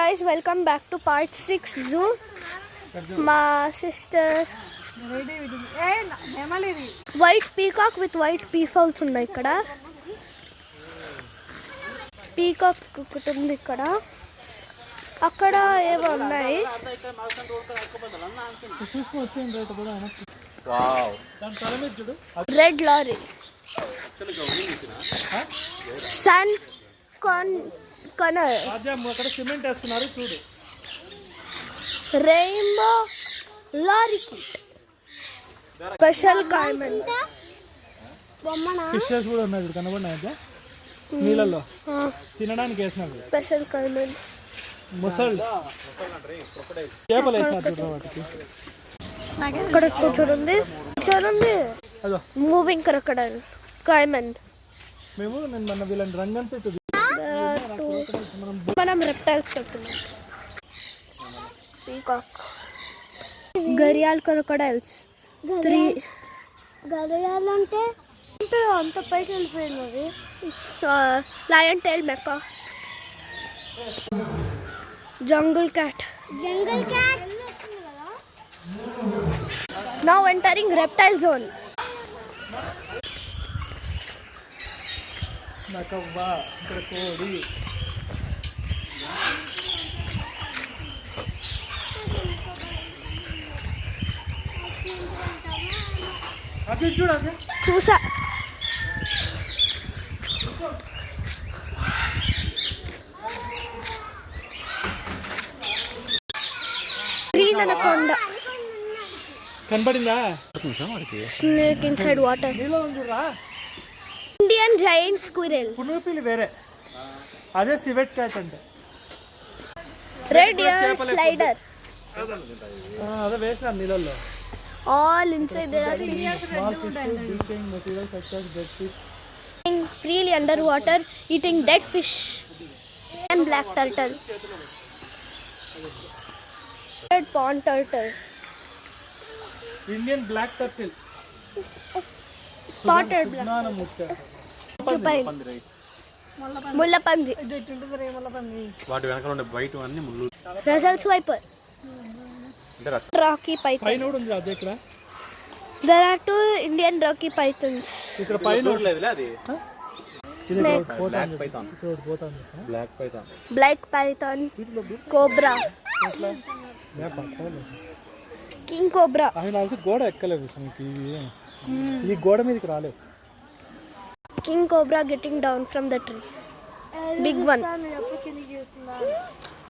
guys, welcome back to part 6 zoo. My sister white peacock with white peafowls ఉన్నాయి ఇక్కడ. Peacock ఒకటి ఉంది ఇక్కడ. అక్కడ ఏవో ఉన్నాయి. Red lory sun conure cement వేస్తున్నారు చూడు. Rainbow lorikeet special caiman fishes కూడా ఉన్నాయి కనబడినాయి నీళ్ళల్లో తినడానికి వేసినారు. స్పెషల్ కాయమన్ ముసల్ చేపలు వేసినారు చూడ వాటికి. ఇక్కడ చూడండి మూవింగ్ క్రొకడైల్ కాయమన్. నేను మన వీళ్ళని రంగంతో మనం రెప్టైల్స్ పెడుతున్నాం. పీకాక్ గరియాల్ క్రొకడైల్స్ 3 గరియాలు అంటే అంత పైకి వెళ్ళిపోయినది. It's lion tail macaque. Jungle cat now entering reptile zone. నకవ్వ ఇక్కడ కోడి. అది చూడండి చూసా. గ్రీన్ అనకొండ కనబడిందా? Snake inside water. Indian giant squirrel. పునుగుపిల్లి వేరే, అదే సివెట్ క్యాట్ అంటే. Red ear slider. అదే వేసిన నీళ్ళల్లో. All inside there are small fish decaying material such as dead fish. Freely underwater, eating dead fish and black turtle. Red pond turtle. Indian black turtle. Spotted black. ముల్లపంది. వాటి వెనకాల ఉండే white అన్ని ముళ్ళు. Russell Swiper. Rocky Python. పైన కూడా ఉంది అదే ఇక్కడ. There are 2 Indian rocky pythons. ఇక్కడ పైన లేదులే అది. Snake. Black python. Black python. Black python. Cobra. King cobra. ఆయన ఆల్సో గోడ ఎక్కలేవు మనకి. ఇది గోడ మీదకి రాలేవు. King cobra getting down from the tree. Big one.